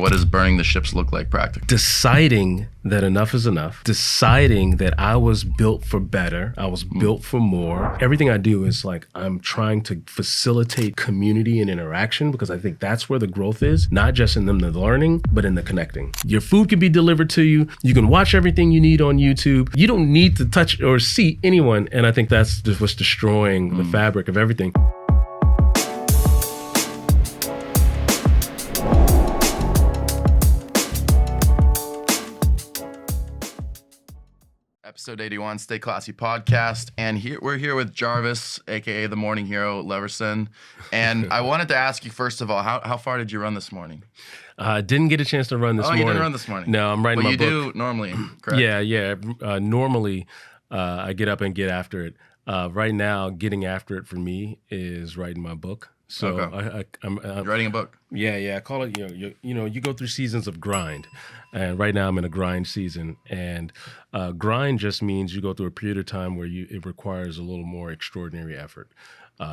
What does burning the ships look like practically? Deciding that enough is enough. Deciding that I was built for better. I was built for more. Everything I do is like I'm trying to facilitate community and interaction because I think that's where the growth is, not just in them the learning, but in the connecting. Your food can be delivered to you. You can watch everything you need on YouTube. You don't need to touch or see anyone. And I think that's just what's destroying the fabric of everything. Episode 81, Stay Classy podcast. And we're here with Jarvis, aka the morning hero, Leverson. And I wanted to ask you, first of all, how far did you run this morning? Didn't get a chance to run this morning. Oh, you didn't run this morning? No, I'm writing my book. But you do normally, correct? Yeah. Normally, I get up and get after it. Right now, getting after it for me is writing my book. So okay. I'm You're writing a book. Yeah. I call it. You go through seasons of grind, and right now I'm in a grind season. And grind just means you go through a period of time where it requires a little more extraordinary effort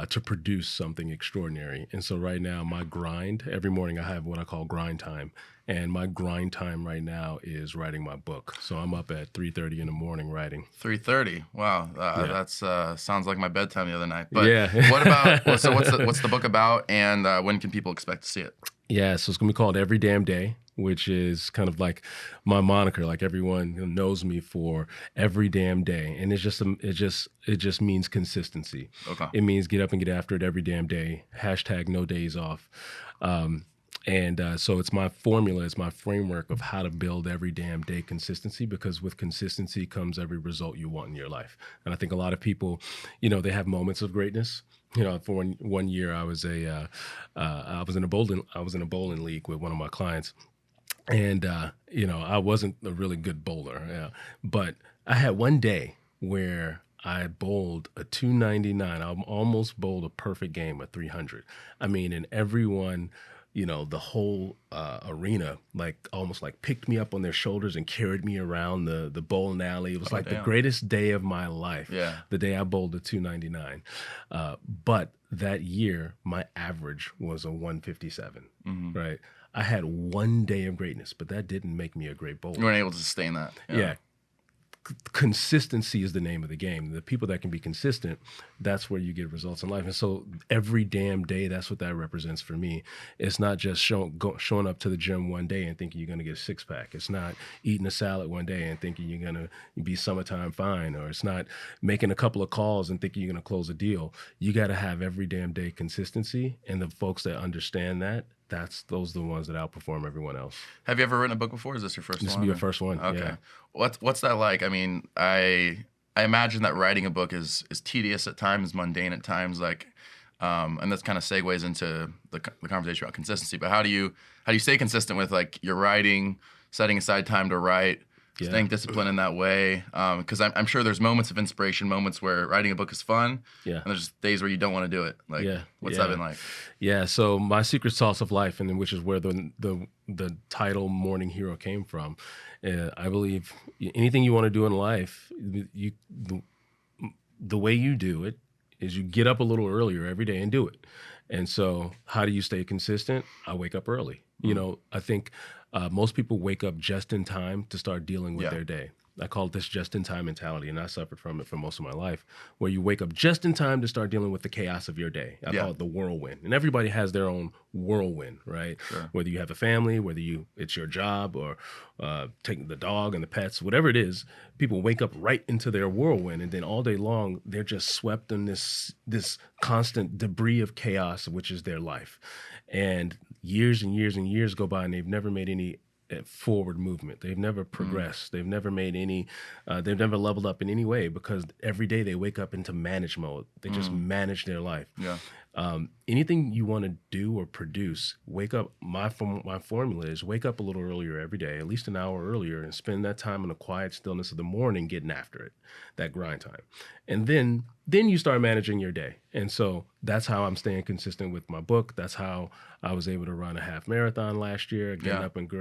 to produce something extraordinary. And so right now, my grind every morning I have what I call grind time. And my grind time right now is writing my book. So I'm up at 3:30 in the morning writing. 3:30. Wow, that's sounds like my bedtime the other night. But yeah. What about? So what's the book about, and when can people expect to see it? Yeah, so it's gonna be called Every Damn Day, which is kind of like my moniker. Like everyone knows me for every damn day, and it just means consistency. Okay. It means get up and get after it every damn day. # no days off. So it's my formula, it's my framework of how to build every damn day consistency, because with consistency comes every result you want in your life. And I think a lot of people, they have moments of greatness. For one year I was in a bowling league with one of my clients. And, I wasn't a really good bowler, but I had one day where I bowled a 299. I almost bowled a perfect game of 300. I mean, and everyone, the whole arena, almost picked me up on their shoulders and carried me around the bowling alley. It was the greatest day of my life. Yeah. The day I bowled a 299. But that year, my average was a 157, right? I had one day of greatness, but that didn't make me a great bowler. You weren't able to sustain that. Yeah. Consistency is the name of the game. The people that can be consistent, that's where you get results in life. And so every damn day, that's what that represents for me. It's not just showing up to the gym one day and thinking you're going to get a six-pack. It's not eating a salad one day and thinking you're going to be summertime fine. Or it's not making a couple of calls and thinking you're going to close a deal. You got to have every damn day consistency. And the folks that understand that, those are the ones that outperform everyone else. Have you ever written a book before? Is this your first one? This will be your first one. Okay. Yeah. What's that like? I mean, I imagine that writing a book is tedious at times, mundane at times, and this kind of segues into the conversation about consistency. But how do you stay consistent with your writing, setting aside time to write, staying disciplined in that way? Because I'm sure there's moments of inspiration, moments where writing a book is fun, and there's days where you don't want to do it. What's that been like? Yeah, so my secret sauce of life, and which is where the title Morning Hero came from. I believe anything you want to do in life, the way you do it is you get up a little earlier every day and do it. And so how do you stay consistent? I wake up early. I think most people wake up just in time to start dealing with their day. I call it this just-in-time mentality, and I suffered from it for most of my life, where you wake up just in time to start dealing with the chaos of your day. I call it the whirlwind. And everybody has their own whirlwind, right? Sure. Whether you have a family, whether it's your job, or taking the dog and the pets, whatever it is, people wake up right into their whirlwind, and then all day long, they're just swept in this constant debris of chaos, which is their life. And years and years and years go by, and they've never made any forward movement. They've never progressed. They've never made any, they've never leveled up in any way, because every day they wake up into manage mode. They just manage their life. Yeah. Anything you want to do or produce, wake up. My formula is wake up a little earlier every day, at least an hour earlier, and spend that time in the quiet stillness of the morning getting after it, that grind time. And then you start managing your day. And so that's how I'm staying consistent with my book. That's how I was able to run a half marathon last year, getting up and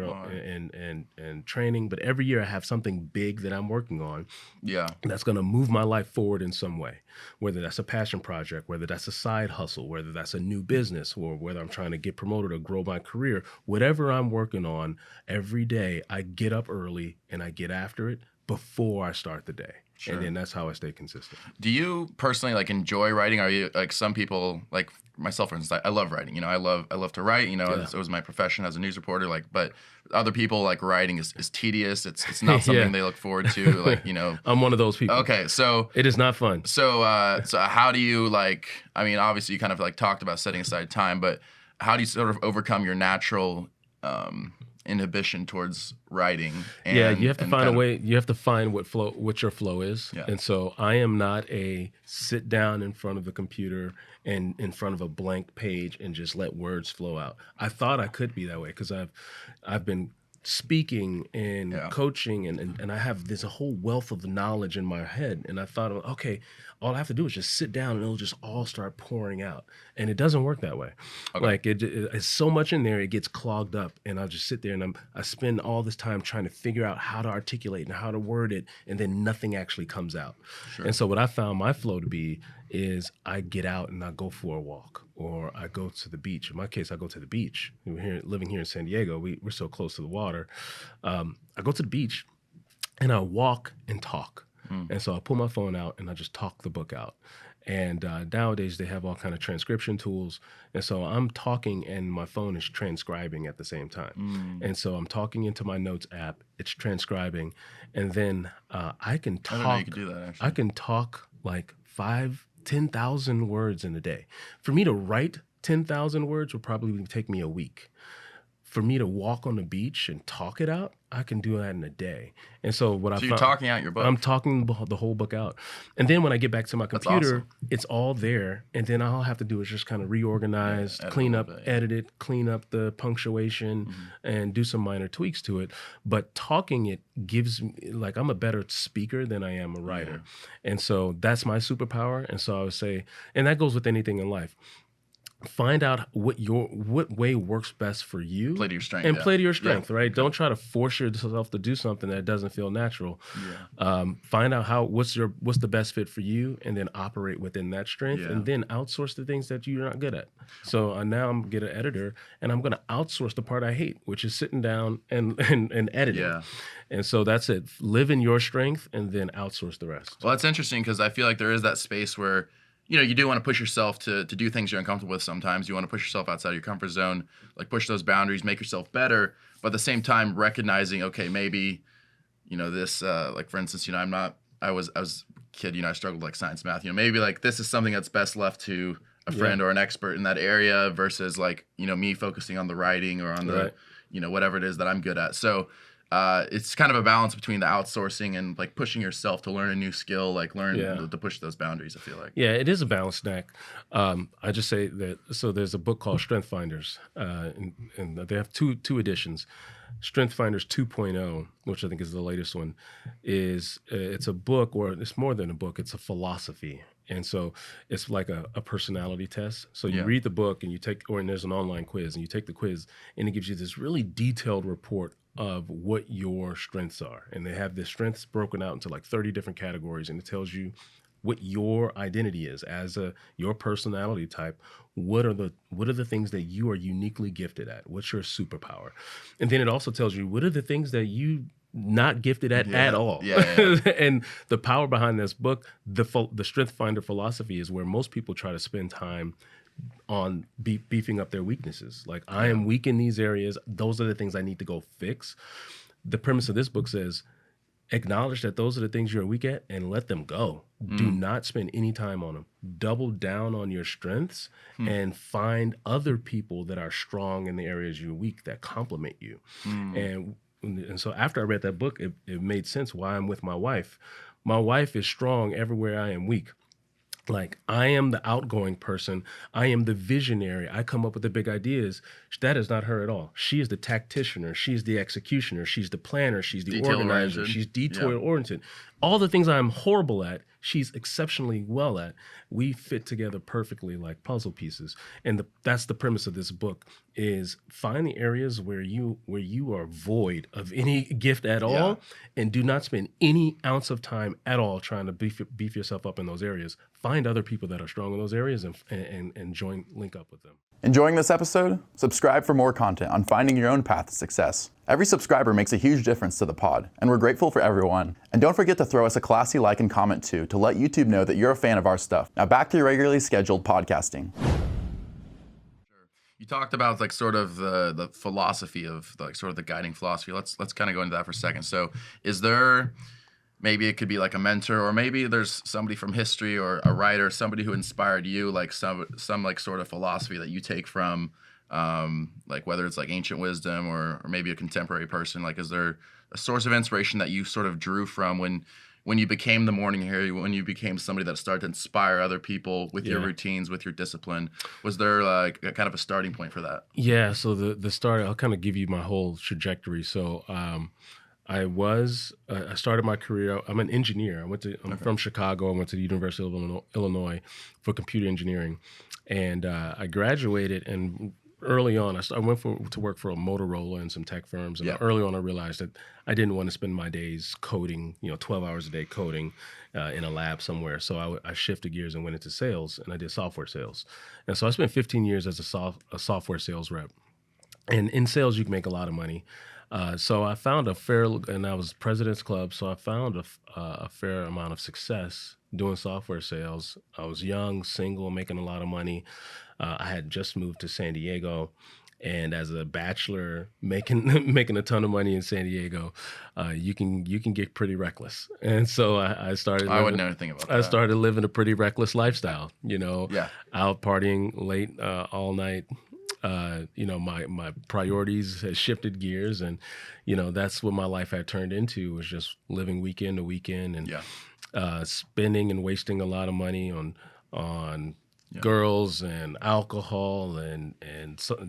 and training. But every year I have something big that I'm working on. Yeah. That's going to move my life forward in some way, whether that's a passion project, whether that's a side hustle, hustle, whether that's a new business or whether I'm trying to get promoted or grow my career, whatever I'm working on every day, I get up early and I get after it before I start the day. Sure. And then that's how I stay consistent. Do you personally like enjoy writing? Are you like some people like myself, for instance? I love writing. You know, I love to write. You know, Yeah. it was my profession as a news reporter. Like, but other people like writing is tedious. It's not something Yeah. they look forward to. Like, you know, I'm one of those people. okay, so It is not fun. so how do you like? I mean, obviously you kind of like talked about setting aside time, but how do you sort of overcome your natural inhibition towards writing? And, Yeah, you have to find a kind of- way. You have to find what your flow is. Yeah. And so I am not a sit down in front of the computer and in front of a blank page and just let words flow out. I thought I could be that way because I've been speaking and Yeah. coaching and I have this a whole wealth of knowledge in my head. And I thought, okay, all I have to do is just sit down and it'll just all start pouring out. And it doesn't work that way. Okay. Like it's so much in there, it gets clogged up. And I'll just sit there and I spend all this time trying to figure out how to articulate and how to word it. And then nothing actually comes out. Sure. And so what I found my flow to be is I get out and I go for a walk or I go to the beach. In my case, I go to the beach. We're living here in San Diego. We're so close to the water. I go to the beach and I walk and talk. And so I pull my phone out and I just talk the book out. And nowadays they have all kind of transcription tools. And so I'm talking and my phone is transcribing at the same time. And so I'm talking into my notes app. It's transcribing. And then I can talk. I didn't know you could do that, actually. I can talk like 10,000 words in a day. For me to write 10,000 words would probably take me a week. For me to walk on the beach and talk it out, I can do that in a day. And so what I So found, you're talking out your book. I'm talking the whole book out. And then when I get back to my computer, awesome. it's all there. And then all I have to do is just kind of reorganize, edit a clean little up, bit, yeah. edit it, clean up the punctuation, and do some minor tweaks to it. But talking it gives me, like, I'm a better speaker than I am a writer. And so that's my superpower. And so I would say, and that goes with anything in life. Find out what way works best for you. Play to your strength, And yeah. play to your strength, Yeah. right? Don't try to force yourself to do something that doesn't feel natural. Find out what's the best fit for you, and then operate within that strength, Yeah. and then outsource the things that you're not good at. So now I'm get an editor, and I'm going to outsource the part I hate, which is sitting down and editing. Yeah. And so that's it. Live in your strength, and then outsource the rest. Well, that's interesting because I feel like there is that space where, you know, you do want to push yourself to do things you're uncomfortable with sometimes. You want to push yourself outside your comfort zone, like push those boundaries, make yourself better. But at the same time, recognizing, okay, maybe, you know, this, like for instance, you know, I was a kid, you know, I struggled with like science, math, you know, maybe like this is something that's best left to a friend or an expert in that area versus like, you know, me focusing on the writing or on the, Right. you know, whatever it is that I'm good at. So it's kind of a balance between the outsourcing and like pushing yourself to learn a new skill, like learn to push those boundaries, I feel like. Yeah, it is a balanced act. I just say that, so there's a book called Strength Finders, and they have two editions. Strength Finders 2.0, which I think is the latest one, is it's a book, or it's more than a book, it's a philosophy. And so it's like a personality test. So you read the book and you take, and there's an online quiz, and you take the quiz, and it gives you this really detailed report of what your strengths are. And they have the strengths broken out into like 30 different categories, and it tells you what your identity is as your personality type. What are the things that you are uniquely gifted at? What's your superpower? And then it also tells you what are the things that you not gifted at all. And the power behind this book, the Strength Finder philosophy, is where most people try to spend time on beefing up their weaknesses. Like, I am weak in these areas. Those are the things I need to go fix. The premise of this book says, acknowledge that those are the things you're weak at and let them go. Do not spend any time on them. Double down on your strengths and find other people that are strong in the areas you're weak that complement you. And so after I read that book, it made sense why I'm with my wife. My wife is strong everywhere I am weak. Like, I am the outgoing person. I am the visionary. I come up with the big ideas. That is not her at all. She is the tacticianer. She's the executioner. She's the planner. She's the organizer. Detail-oriented. She's detail-oriented. All the things I'm horrible at, she's exceptionally well at. We fit together perfectly like puzzle pieces. And that's the premise of this book, is find the areas where you are void of any gift at Yeah. all, and do not spend any ounce of time at all trying to beef yourself up in those areas. Find other people that are strong in those areas and link up with them. Enjoying this episode? Subscribe for more content on finding your own path to success. Every subscriber makes a huge difference to the pod, and we're grateful for everyone. And don't forget to throw us a classy like and comment too, to let YouTube know that you're a fan of our stuff. Now back to your regularly scheduled podcasting. You talked about like sort of the philosophy of like sort of the guiding philosophy. Let's kind of go into that for a second. So is there, maybe it could be like a mentor, or maybe there's somebody from history or a writer, somebody who inspired you, like some like sort of philosophy that you take from, like whether it's like ancient wisdom or maybe a contemporary person. Like, is there a source of inspiration that you sort of drew from when you became the morning hero, when you became somebody that started to inspire other people with your routines, with your discipline? Was there like a kind of a starting point for that? Yeah. So the start, I'll kind of give you my whole trajectory. So I started my career. I'm an engineer. I'm from Chicago. I went to the University of Illinois for computer engineering, and I graduated. And early on, I went to work for a Motorola and some tech firms. And early on, I realized that I didn't want to spend my days coding, 12 hours a day coding in a lab somewhere. So I shifted gears and went into sales, and I did software sales. And so I spent 15 years as a software sales rep. And in sales, you can make a lot of money. So I found and I was President's Club, so I found a fair amount of success doing software sales. I was young, single, making a lot of money. I had just moved to San Diego, and as a bachelor, making a ton of money in San Diego, you can get pretty reckless. And so I started. I wouldn't know anything about that. I started living a pretty reckless lifestyle. Out partying late all night. My priorities had shifted gears, and that's what my life had turned into, was just living weekend to weekend, and spending and wasting a lot of money on girls and alcohol and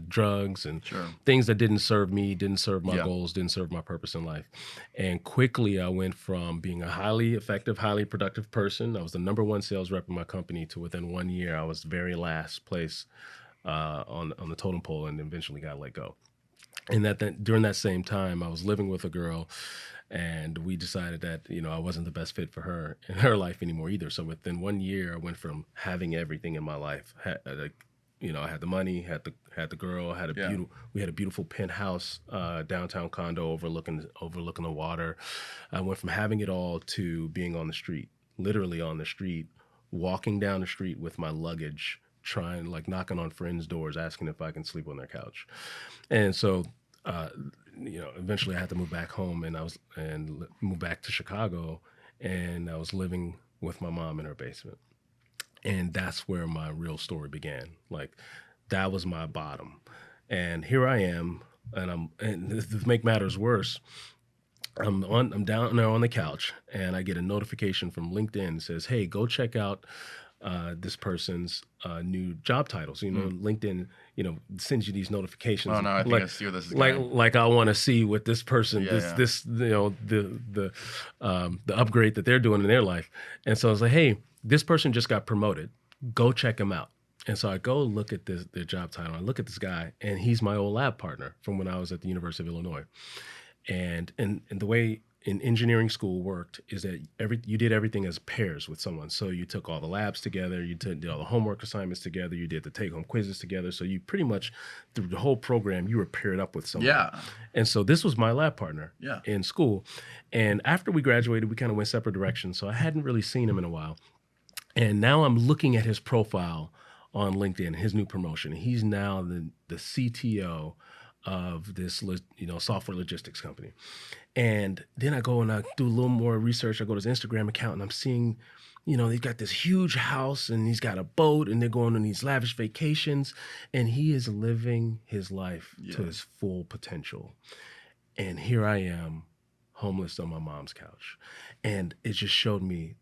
drugs and things that didn't serve me, didn't serve my goals, didn't serve my purpose in life. And quickly I went from being a highly effective, highly productive person. I was the number one sales rep in my company, to within 1 year I was very last place on the totem pole, and eventually got let go. And during that same time, I was living with a girl, and we decided that I wasn't the best fit for her in her life anymore either. So within 1 year, I went from having everything in my life. I had the money, had the girl, we had a beautiful penthouse downtown condo overlooking the water. I went from having it all to being on the street, literally on the street, walking down the street with my luggage, trying, like, knocking on friends' doors, asking if I can sleep on their couch. And so, eventually I had to move back home, and move back to Chicago, and I was living with my mom in her basement. And that's where my real story began. Like, that was my bottom. And here I am, and to make matters worse, I'm down there on the couch, and I get a notification from LinkedIn that says, "Hey, go check out this person's new job titles." LinkedIn, sends you these notifications. Oh no, I think I see where this is going. Like I want to see what this person, the upgrade that they're doing in their life. And so I was like, "Hey, this person just got promoted. Go check him out." And so I go look at their job title. I look at this guy, and he's my old lab partner from when I was at the University of Illinois. And the way in engineering school worked is that you did everything as pairs with someone. So you took all the labs together, you did all the homework assignments together, you did the take-home quizzes together. So you pretty much, through the whole program, you were paired up with someone. Yeah. And so this was my lab partner in school. And after we graduated, we kind of went separate directions. So I hadn't really seen him in a while. And now I'm looking at his profile on LinkedIn, his new promotion. He's now the CTO of this, software logistics company. And then I go and I do a little more research. I go to his Instagram account, and I'm seeing, they've got this huge house, and he's got a boat, and they're going on these lavish vacations, and he is living his life to his full potential. And here I am, homeless on my mom's couch. And it just showed me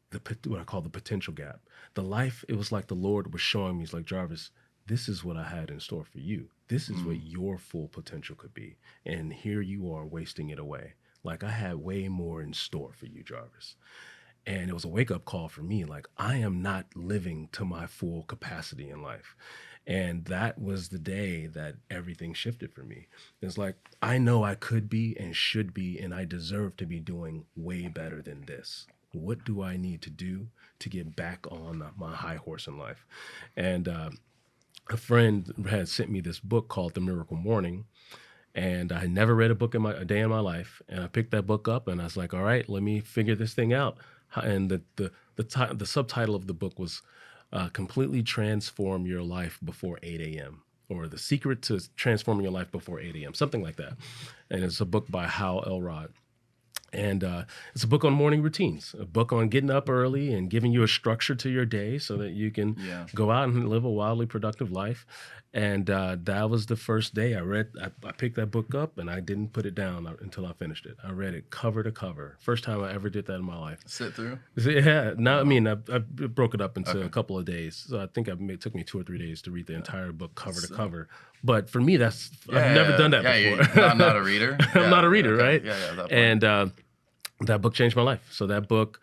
what I call the potential gap. The life, it was like the Lord was showing me, he's like, "Jarvis, this is what I had in store for you. This is what your full potential could be. And here you are wasting it away. Like, I had way more in store for you, Jarvis." And it was a wake-up call for me, like, I am not living to my full capacity in life. And that was the day that everything shifted for me. It's like, I know I could be and should be, and I deserve to be doing way better than this. What do I need to do to get back on my high horse in life? And a friend had sent me this book called The Miracle Morning, and I had never read a day in my life. And I picked that book up, and I was like, all right, let me figure this thing out. And the subtitle of the book was Completely Transform Your Life Before 8 a.m. or The Secret to Transforming Your Life Before 8 a.m., something like that. And it's a book by Hal Elrod. And it's a book on morning routines, a book on getting up early and giving you a structure to your day so that you can go out and live a wildly productive life. And that was the first day I picked that book up, and I didn't put it down until I finished it. I read it cover to cover. First time I ever did that in my life. Sit through? Yeah. No, I mean, I broke it up into a couple of days. So I think it took me 2 or 3 days to read the entire book cover to cover. But for me, I've never done that before. I'm not a reader. I'm not a reader, right? Yeah. And that book changed my life. So that book,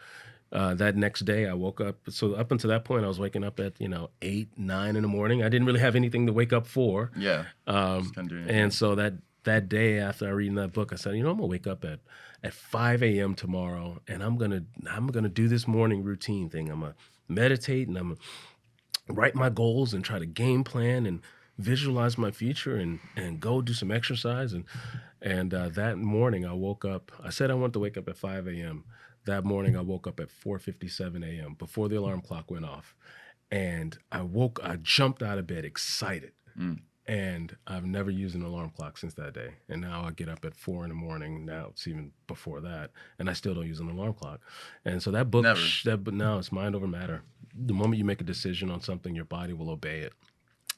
that next day I woke up. So up until that point, I was waking up at 8, 9 in the morning. I didn't really have anything to wake up for. Yeah. And so that day after I reading that book, I said, I'm gonna wake up at 5 a.m. tomorrow, and I'm gonna do this morning routine thing. I'm gonna meditate, and I'm gonna write my goals and try to game plan and visualize my future and go do some exercise. And that morning I woke up. I said I wanted to wake up at 5 a.m. That morning I woke up at 4:57 a.m. before the alarm clock went off. And I jumped out of bed excited. And I've never used an alarm clock since that day. And now I get up at 4 in the morning. Now it's even before that. And I still don't use an alarm clock. And so that book, no, it's mind over matter. The moment you make a decision on something, your body will obey it.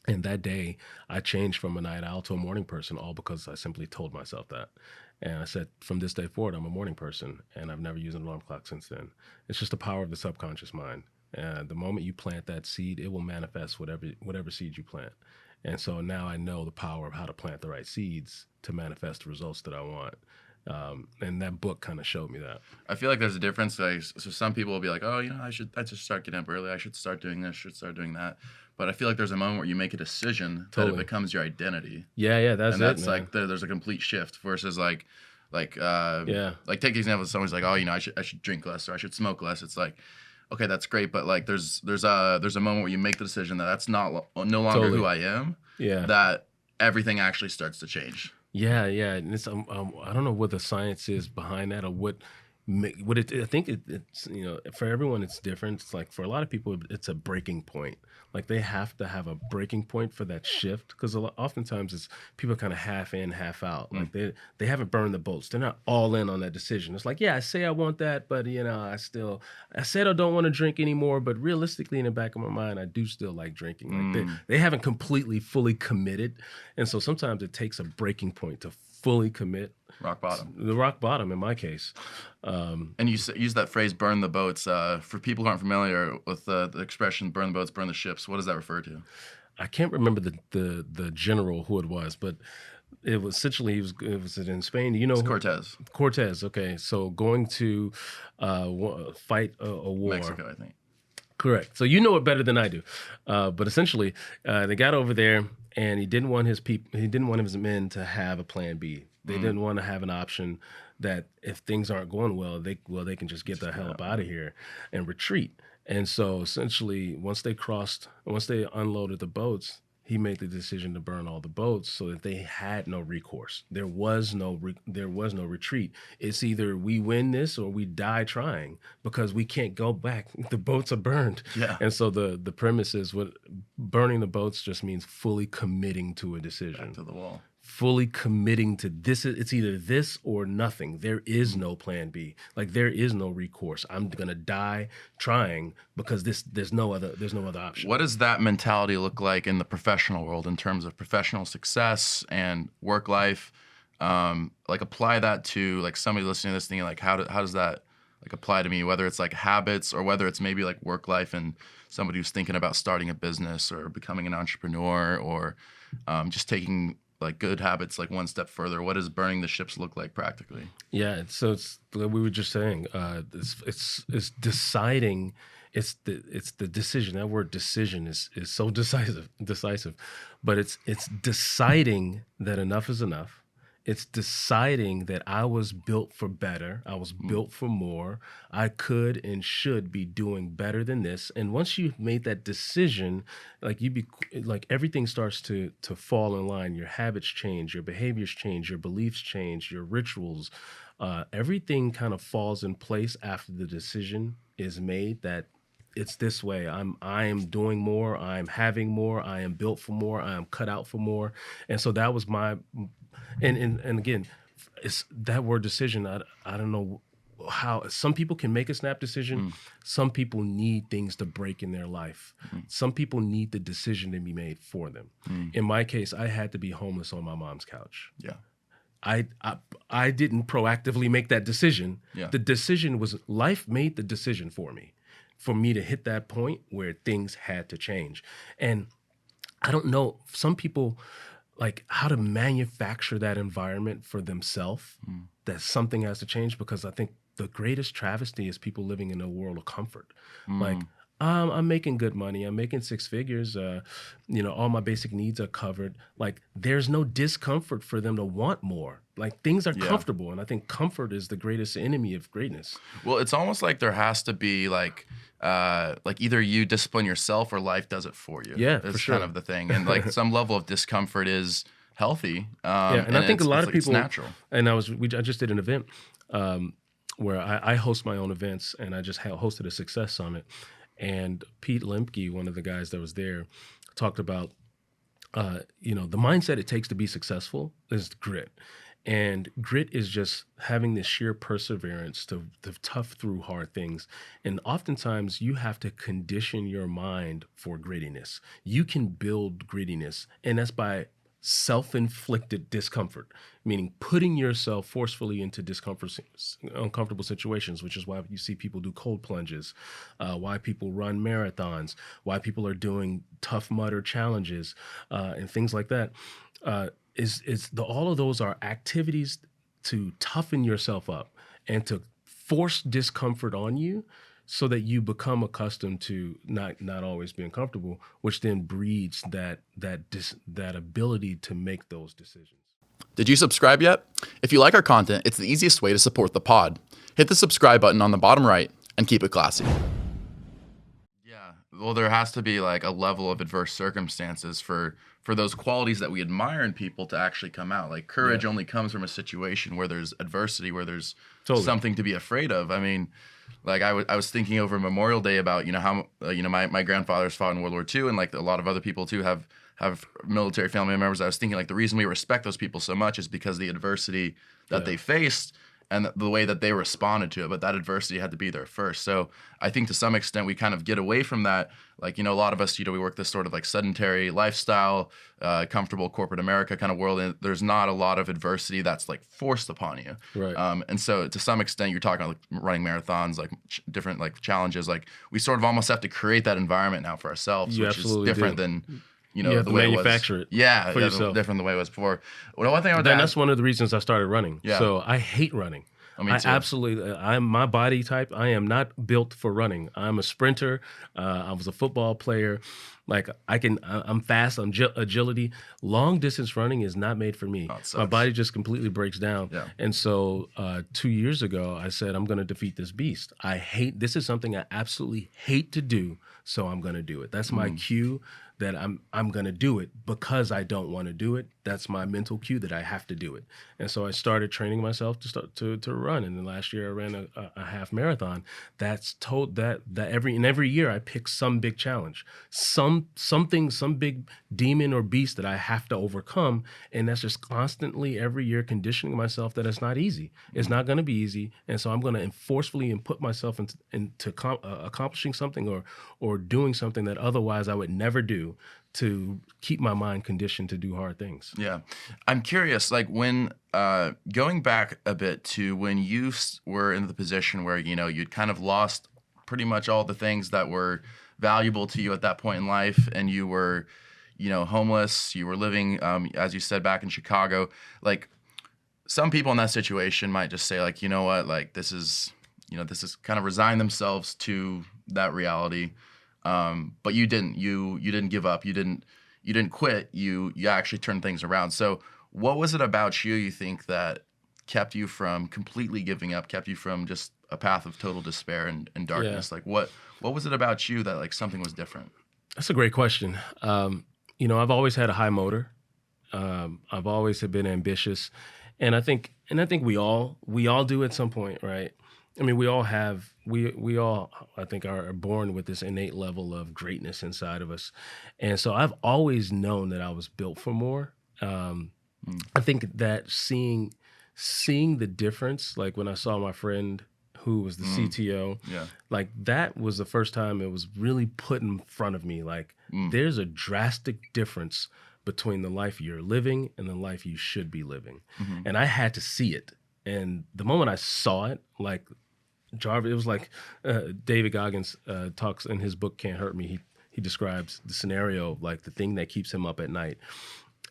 And that day, I changed from a night owl to a morning person, all because I simply told myself that. And I said, from this day forward, I'm a morning person, and I've never used an alarm clock since then. It's just the power of the subconscious mind. And the moment you plant that seed, it will manifest whatever seed you plant. And so now I know the power of how to plant the right seeds to manifest the results that I want. And that book kind of showed me that. I feel like there's a difference. Like, so some people will be like, oh, I should start getting up early. I should start doing this, should start doing that. But I feel like there's a moment where you make a decision that it becomes your identity. Yeah, that's and that's it, like there's a complete shift versus like take the example of someone's like, oh, I should drink less or I should smoke less. It's like, okay, that's great, but like there's a moment where you make the decision that that's no longer who I am. Yeah, that everything actually starts to change. Yeah, and it's I don't know what the science is behind that or what I think it's for everyone it's different. It's like for a lot of people it's a breaking point. Like they have to have a breaking point for that shift because oftentimes it's people kind of half in, half out. Like they haven't burned the boats. They're not all in on that decision. It's like, yeah, I say I want that, but I said I don't want to drink anymore, but realistically in the back of my mind, I do still like drinking. Like they haven't completely fully committed, and so sometimes it takes a breaking point to fully commit. Rock bottom. The rock bottom in my case. And you use that phrase, burn the boats. For people who aren't familiar with the expression, burn the boats, burn the ships, what does that refer to? I can't remember the general who it was, but it was essentially, it was in Spain. It's Cortez. Cortez, okay. So going to fight a war. Mexico, I think. Correct. So you know it better than I do. But essentially, they got over there, and he didn't want his men to have a plan B. They didn't want to have an option that if things aren't going well, they can just get the hell up out of here and retreat. And so essentially, once they unloaded the boats, he made the decision to burn all the boats so that they had no recourse. There was no retreat. It's either we win this or we die trying because we can't go back. The boats are burned. Yeah. And so the premise is burning the boats just means fully committing to a decision. Back to the wall. Fully committing to this. It's either this or nothing. There is no plan B. Like there is no recourse. I'm gonna die trying because there's no other option. What does that mentality look like in the professional world in terms of professional success and work life? Like apply that to like somebody listening to this thinking like how does that like apply to me? Whether it's like habits or whether it's maybe like work life and somebody who's thinking about starting a business or becoming an entrepreneur or just taking like good habits like one step further? What does burning the ships look like practically? Yeah, so it's like we were just saying. It's deciding. It's the decision. That word decision is so decisive, but it's deciding that enough is enough. It's deciding that I was built for better. I was built for more. I could and should be doing better than this. And once you've made that decision, like everything starts to fall in line. Your habits change, your behaviors change, your beliefs change, your rituals. Everything kind of falls in place after the decision is made that it's this way. I am doing more. I am having more. I am built for more. I am cut out for more. And so that was my and again, it's that word decision. I don't know how some people can make a snap decision. Some people need things to break in their life. Some people need the decision to be made for them. In my case, I had to be homeless on my mom's couch. Yeah. I didn't proactively make that decision. Yeah. The decision was life made the decision for me to hit that point where things had to change. And I don't know, some people like how to manufacture that environment for themselves, that something has to change, because I think the greatest travesty is people living in a world of comfort. Like, I'm making good money. I'm making six figures. All my basic needs are covered. Like, there's no discomfort for them to want more. Like, things are comfortable, and I think comfort is the greatest enemy of greatness. Well, it's almost like there has to be like either you discipline yourself or life does it for you. Yeah, it's for sure. kind of the thing, and like some level of discomfort is healthy. And I think a lot of people. It's natural. And I just did an event where I host my own events, and I just hosted a success summit. And Pete Lemke, one of the guys that was there, talked about, the mindset it takes to be successful is grit. And grit is just having this sheer perseverance to tough through hard things. And oftentimes you have to condition your mind for grittiness. You can build grittiness, and that's by self-inflicted discomfort, meaning putting yourself forcefully into uncomfortable situations, which is why you see people do cold plunges, why people run marathons, why people are doing Tough Mudder challenges, and things like that. All of those are activities to toughen yourself up and to force discomfort on you, so that you become accustomed to not always being comfortable, which then breeds that ability to make those decisions. Did you subscribe yet? If you like our content, it's the easiest way to support the pod. Hit the subscribe button on the bottom right and keep it classy. Yeah. Well, there has to be like a level of adverse circumstances for those qualities that we admire in people to actually come out. Like courage only comes from a situation where there's adversity, where there's something to be afraid of. I mean, like I was thinking over Memorial Day about how my grandfathers fought in World War II, and like a lot of other people too have military family members. I was thinking like the reason we respect those people so much is because the adversity that they faced and the way that they responded to it. But that adversity had to be there first. So I think to some extent we kind of get away from that. Like, a lot of us, we work this sort of like sedentary lifestyle, comfortable corporate America kind of world. And there's not a lot of adversity that's like forced upon you. Right. And so to some extent you're talking about like running marathons, like different like challenges. Like we sort of almost have to create that environment now for ourselves, which is different than you have the to way manufacture it. Yeah, for yourself. Different than the way it was before. Well, one thing that's one of the reasons I started running. Yeah. So I hate running. Me too. I'm my body type. I am not built for running. I'm a sprinter. I was a football player. Like I'm fast. I'm agility. Long distance running is not made for me. My body just completely breaks down. Yeah. And so 2 years ago, I said, I'm going to defeat this beast. This is something I absolutely hate to do. So I'm going to do it. That's my cue that I'm going to do it because I don't want to do it. That's my mental cue that I have to do it. And so I started training myself to run. And then last year I ran a half marathon. That's every year I pick some big challenge, some big demon or beast that I have to overcome. And that's just constantly every year conditioning myself that it's not easy. It's not going to be easy. And so I'm going to forcefully put myself into accomplishing something or doing something that otherwise I would never do, to keep my mind conditioned to do hard things. Yeah. I'm curious, like when, going back a bit to when you were in the position where, you'd kind of lost pretty much all the things that were valuable to you at that point in life, and you were, homeless. You were living, as you said, back in Chicago. Like, some people in that situation might just say, like, you know what, like, this is kind of resign themselves to that reality. But you didn't. You didn't give up. You didn't quit. You actually turned things around. So what was it about you think that kept you from completely giving up, kept you from just a path of total despair and darkness? Yeah. Like, what was it about you that, like, something was different? That's a great question. I've always had a high motor. I've always have been ambitious, and I think we all do at some point, right? I mean, we all, I think, are born with this innate level of greatness inside of us, and so I've always known that I was built for more. I think that seeing the difference, like when I saw my friend who was the CTO, Yeah. like that was the first time it was really put in front of me. Like, there's a drastic difference between the life you're living and the life you should be living. And I had to see it. And the moment I saw it, like Jarvis, it was like David Goggins talks in his book, Can't Hurt Me. He describes the scenario of, like, the thing that keeps him up at night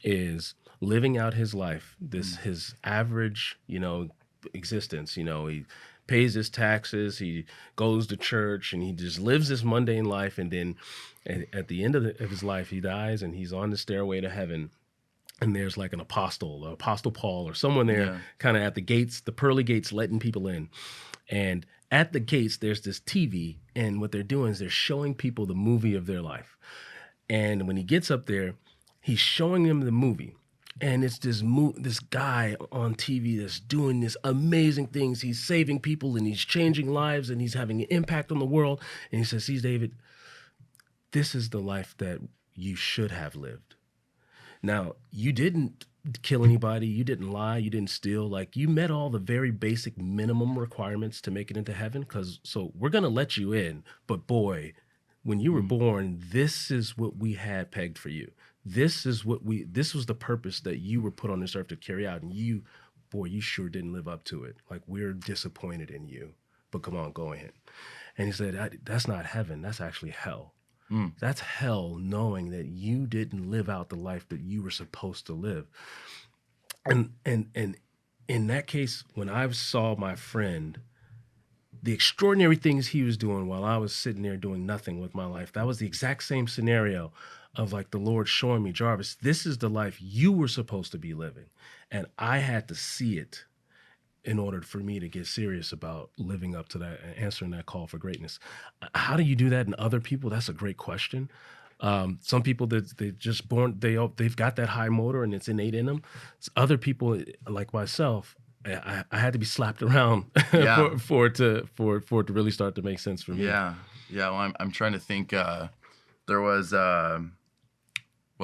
is living out his life, his average, existence. He pays his taxes, he goes to church, and he just lives this mundane life. And then at the end of his life, he dies, and he's on the stairway to heaven. And there's like an Apostle Paul, or someone there kind of at the gates, the pearly gates, letting people in. And at the gates, there's this TV, and what they're doing is they're showing people the movie of their life. And when he gets up there, he's showing them the movie. And it's this guy on TV that's doing this amazing things. He's saving people, and he's changing lives, and he's having an impact on the world. And he says, "See, David, this is the life that you should have lived. Now, you didn't kill anybody. You didn't lie. You didn't steal. Like, you met all the very basic minimum requirements to make it into heaven. So we're going to let you in. But boy, when you were born, this is what we had pegged for you. This was the purpose that you were put on this earth to carry out. And you sure didn't live up to it. Like, we're disappointed in you, but come on, go ahead." And he said, "That's not heaven. That's actually hell. That's hell, knowing that you didn't live out the life that you were supposed to live." And in that case, when I saw my friend, the extraordinary things he was doing while I was sitting there doing nothing with my life, that was the exact same scenario of, like, the Lord showing me, "Jarvis, this is the life you were supposed to be living." And I had to see it in order for me to get serious about living up to that and answering that call for greatness. How do you do that in other people? That's a great question. Some people that they just born, they've got that high motor and it's innate in them. Other people, like myself, I had to be slapped around for it to really start to make sense for me. Yeah. Well, I'm trying to think. There was, well,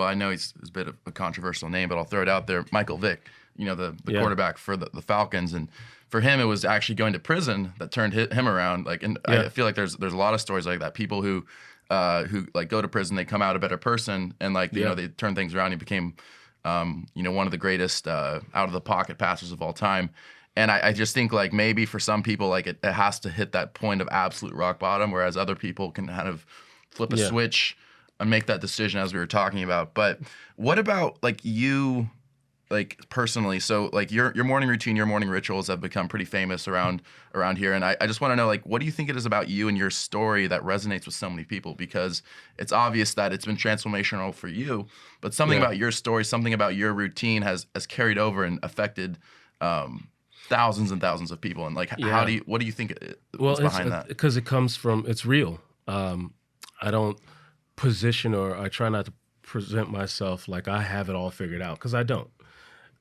I know he's a bit of a controversial name, but I'll throw it out there. Michael Vick, the quarterback for the Falcons, and for him, it was actually going to prison that turned him around. Like, and I feel like there's a lot of stories like that. People who like go to prison, they come out a better person, and like they turn things around. He became one of the greatest out of the pocket passers of all time. And I just think, like, maybe for some people, like, it has to hit that point of absolute rock bottom, whereas other people can kind of flip a switch and make that decision, as we were talking about. But what about, like, you, like, personally? So, like, your morning routine, your morning rituals have become pretty famous around here. And I just want to know, like, what do you think it is about you and your story that resonates with so many people? Because it's obvious that it's been transformational for you, but something about your story, something about your routine has carried over and affected thousands and thousands of people. And, like, what do you think is behind that? Because it comes from, it's real. I don't position, or I try not to present myself like I have it all figured out, because I don't.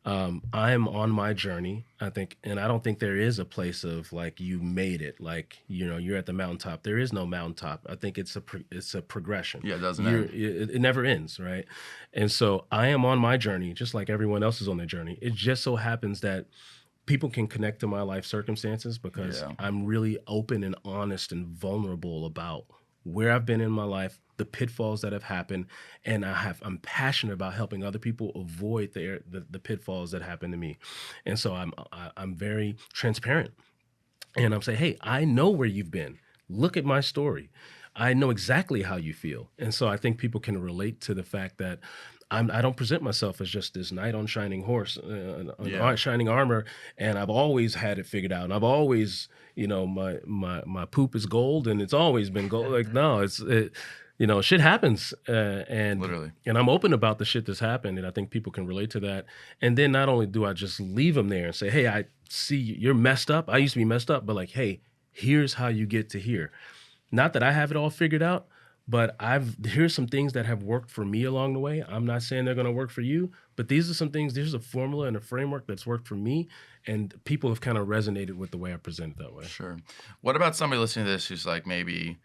I am on my journey, I think, and I don't think there is a place of, like, you made it, like, you're at the mountaintop. There is no mountaintop. I think it's a progression. Yeah, it doesn't end. It never ends, right? And so I am on my journey, just like everyone else is on their journey. It just so happens that people can connect to my life circumstances because I'm really open and honest and vulnerable about where I've been in my life, the pitfalls that have happened, and I'm passionate about helping other people avoid the pitfalls that happen to me. And so I'm very transparent, and I'm saying, hey, I know where you've been. Look at my story. I know exactly how you feel. And so I think people can relate to the fact that I don't present myself as just this knight on shining horse, shining armor, and I've always had it figured out. And I've always, my poop is gold, and it's always been gold. Like, no, shit happens, and Literally. and I'm open about the shit that's happened, and I think people can relate to that. And then not only do I just leave them there and say, hey, I see you're messed up. I used to be messed up, but like, hey, here's how you get to here. Not that I have it all figured out, but here's some things that have worked for me along the way. I'm not saying they're going to work for you, but these are some things, there's a formula and a framework that's worked for me, and people have kind of resonated with the way I present it that way. Sure. What about somebody listening to this who's like maybe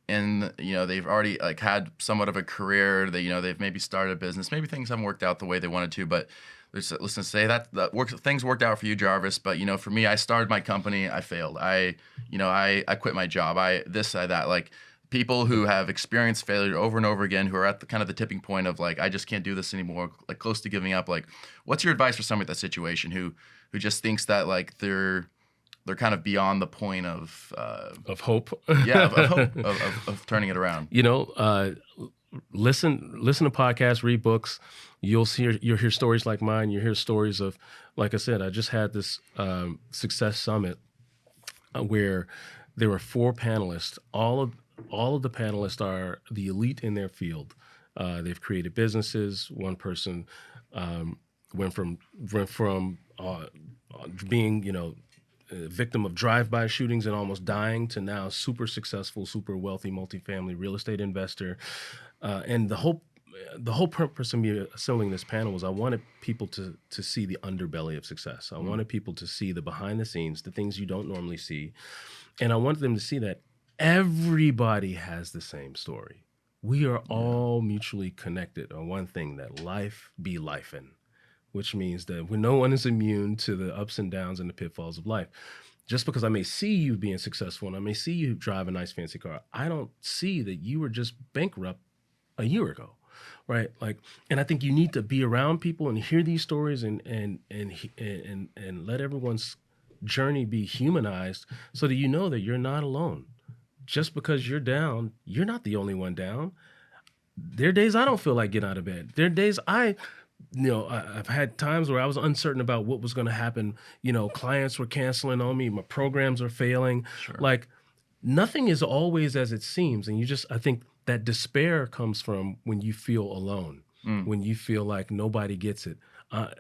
they've already like had somewhat of a career, they've maybe started a business, maybe things haven't worked out the way they wanted to, but listen, say that things worked out for you, Jarvis, but for me, I started my company, I failed. I quit my job. That. Like, people who have experienced failure over and over again, who are at the kind of the tipping point of like, I just can't do this anymore, like close to giving up. Like, what's your advice for somebody in that situation who just thinks that like they're kind of beyond the point of hope. Yeah, of hope, of turning it around. Listen to podcasts, read books. You'll hear stories like mine. You hear stories of, like I said, I just had this success summit where there were 4 panelists. All of the panelists are the elite in their field. They've created businesses. One person went from being a victim of drive-by shootings and almost dying to now super successful, super wealthy, multifamily real estate investor. And the whole purpose of me assembling this panel was I wanted people to see the underbelly of success. I wanted people to see the behind the scenes, the things you don't normally see. And I wanted them to see that everybody has the same story. We are all mutually connected on one thing, that life be lifing, which means that no one is immune to the ups and downs and the pitfalls of life. Just because I may see you being successful and I may see you drive a nice fancy car, I don't see that you were just bankrupt a year ago, right? Like, and I think you need to be around people and hear these stories and let everyone's journey be humanized so that you know that you're not alone. Just because you're down, you're not the only one down. There are days I don't feel like getting out of bed. There are days I've had times where I was uncertain about what was going to happen. Clients were canceling on me. My programs are failing. Sure. Like, nothing is always as it seems. And I think that despair comes from when you feel alone, when you feel like nobody gets it.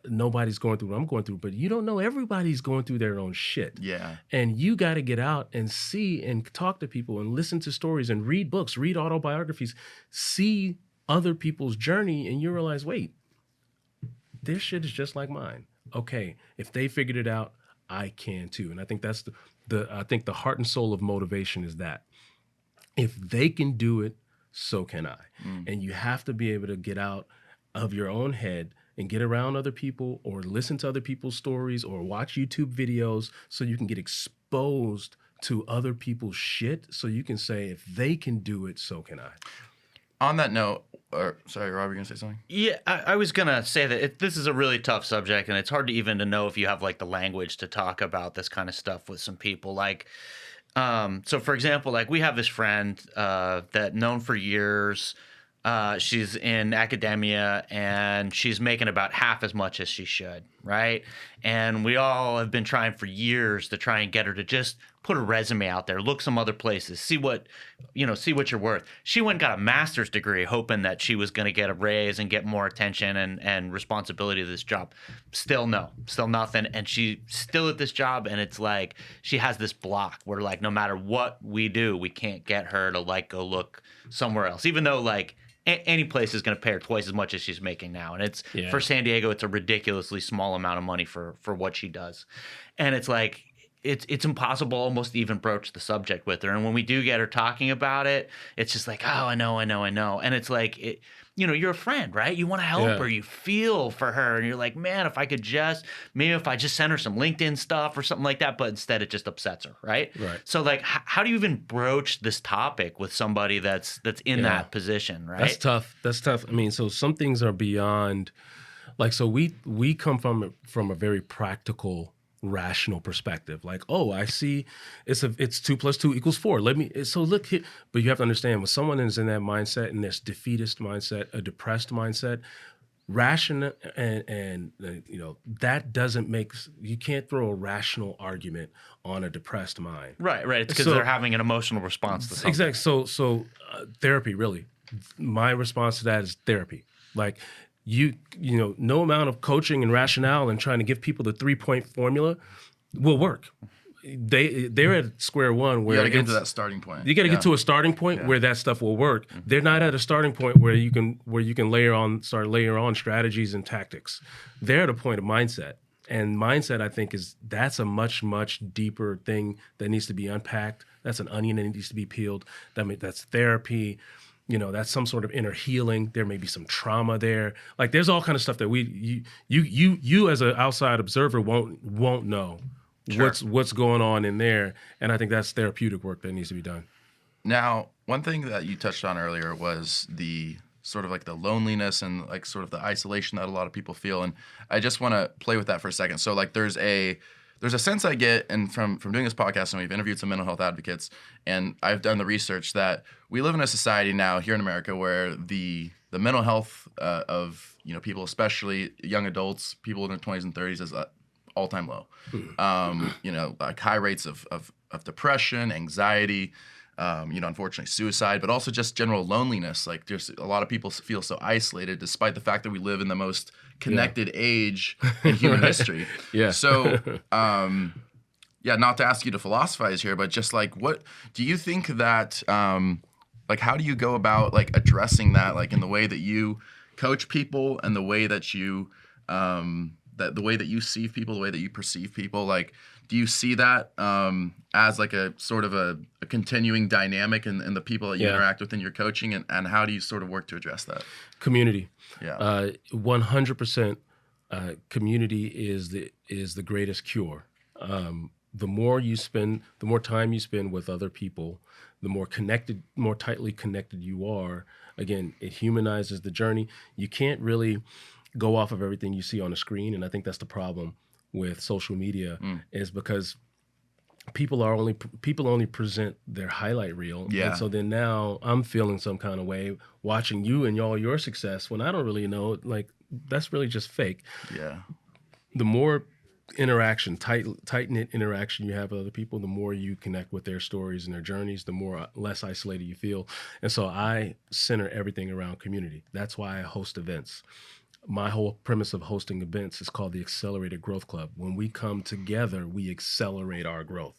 Nobody's going through what I'm going through, but you don't know everybody's going through their own shit. Yeah. And you got to get out and see and talk to people and listen to stories and read books, read autobiographies, see other people's journey, and you realize, wait, their shit is just like mine. Okay, if they figured it out, I can too. And I think that's the heart and soul of motivation is that if they can do it, so can I. And you have to be able to get out of your own head and get around other people or listen to other people's stories or watch YouTube videos so you can get exposed to other people's shit so you can say, if they can do it, so can I. On that note, sorry, Rob, you going to say something? Yeah, I was going to say that this is a really tough subject, and it's hard to know if you have like the language to talk about this kind of stuff with some people. Like, so for example, like we have this friend that known for years. She's in academia and she's making about half as much as she should, right? And we all have been trying for years to try and get her to just put a resume out there, look some other places, see what you're worth. She went and got a master's degree hoping that she was going to get a raise and get more attention and responsibility to this job. Still nothing. And she's still at this job, and it's like she has this block where like no matter what we do, we can't get her to like go look somewhere else, even though like any place is going to pay her twice as much as she's making now. And it's for San Diego, it's a ridiculously small amount of money for what she does. And it's like, it's impossible almost to even broach the subject with her. And when we do get her talking about it, it's just like, oh, I know. And it's like, you're a friend, right? You want to help her. You feel for her. And you're like, man, if I just send her some LinkedIn stuff or something like that, but instead it just upsets her, right? Right. So like, how do you even broach this topic with somebody that's in that position, right? That's tough. I mean, so some things are beyond, like, so we come from a very practical rational perspective. Like, oh, I see it's 2 + 2 = 4. So look here. But you have to understand, when someone is in that mindset, in this defeatist mindset, a depressed mindset, rational and that doesn't make, you can't throw a rational argument on a depressed mind. Right. It's because they're having an emotional response to something. Exactly. So therapy, really. My response to that is therapy. Like, no amount of coaching and rationale and trying to give people the 3-point formula will work. They're at square one where you got to get to that starting point. You got to get to a starting point where that stuff will work. They're not at a starting point where you can layer on strategies and tactics. They're at a point of mindset. And mindset, I think, that's a much, much deeper thing that needs to be unpacked. That's an onion that needs to be peeled. That's therapy. That's some sort of inner healing. There may be some trauma there. Like, there's all kind of stuff that you as an outside observer won't know. Sure. What's going on in there. And I think that's therapeutic work that needs to be done. Now, one thing that you touched on earlier was the sort of like the loneliness and like sort of the isolation that a lot of people feel. And I just want to play with that for a second. So like there's a sense I get, and from doing this podcast, and we've interviewed some mental health advocates, and I've done the research that we live in a society now here in America where the mental health of people, especially young adults, people in their 20s and 30s, is all-time low. Like high rates of depression, anxiety, unfortunately suicide, but also just general loneliness. Like, just a lot of people feel so isolated, despite the fact that we live in the most connected age in human history. Yeah. So, not to ask you to philosophize here, but just like, what do you think that, like, how do you go about like addressing that, like in the way that you coach people and the way that you, the way that you see people, the way that you perceive people? Like, do you see that as like a sort of a continuing dynamic in the people that you interact with in your coaching, and how do you sort of work to address that? Community. Yeah. 100% community is the greatest cure. The more time you spend with other people, the more tightly connected you are. Again, it humanizes the journey. You can't really go off of everything you see on the screen, and I think that's the problem with social media, is because people only present their highlight reel. Yeah. And so then now I'm feeling some kind of way watching you and all your success when I don't really know, like, that's really just fake. Yeah. The more interaction, tight-knit interaction you have with other people, the more you connect with their stories and their journeys, the more less isolated you feel. And so I center everything around community. That's why I host events. My whole premise of hosting events is called the Accelerated Growth Club. When we come together, we accelerate our growth.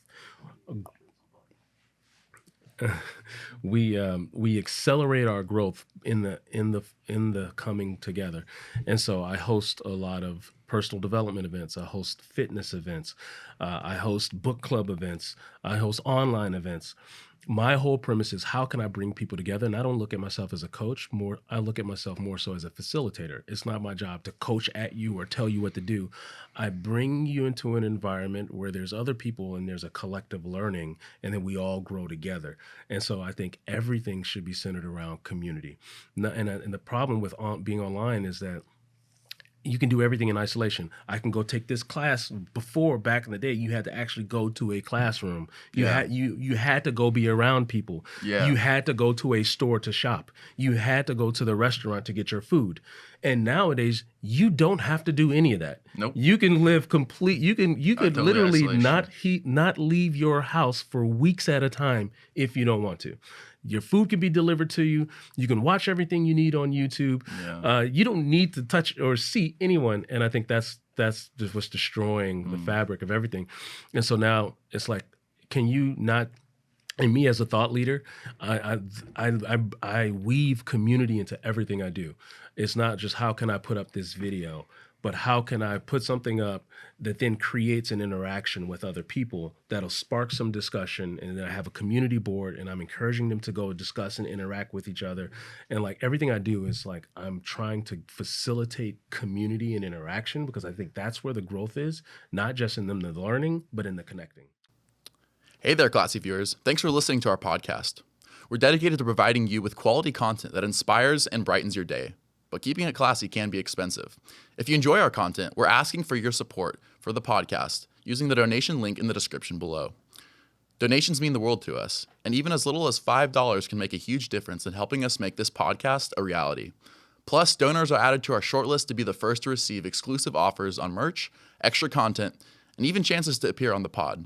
We accelerate our growth in the coming together. And so I host a lot of personal development events. I host fitness events. I host book club events. I host online events. My whole premise is, how can I bring people together? And I don't look at myself as a coach. I look at myself more so as a facilitator. It's not my job to coach at you or tell you what to do. I bring you into an environment where there's other people and there's a collective learning, and then we all grow together. And so I think everything should be centered around community. And the problem with being online is that you can do everything in isolation. I can go take this class. Back in the day, you had to actually go to a classroom. You had to go be around people. Yeah. You had to go to a store to shop. You had to go to the restaurant to get your food. And nowadays, you don't have to do any of that. Nope. You can live complete. You could Totally literally isolation. not leave your house for weeks at a time if you don't want to. Your food can be delivered to you. You can watch everything you need on YouTube. Yeah. You don't need to touch or see anyone. And I think that's just what's destroying the fabric of everything. And so now it's like, can you not? And me as a thought leader, I weave community into everything I do. It's not just how can I put up this video, but how can I put something up that then creates an interaction with other people that'll spark some discussion, and then I have a community board and I'm encouraging them to go discuss and interact with each other. And like everything I do is like, I'm trying to facilitate community and interaction, because I think that's where the growth is, not just in them the learning, but in the connecting. Hey there, Classy viewers. Thanks for listening to our podcast. We're dedicated to providing you with quality content that inspires and brightens your day. But keeping it classy can be expensive. If you enjoy our content, we're asking for your support for the podcast using the donation link in the description below. Donations mean the world to us, and even as little as $5 can make a huge difference in helping us make this podcast a reality. Plus, donors are added to our shortlist to be the first to receive exclusive offers on merch, extra content, and even chances to appear on the pod.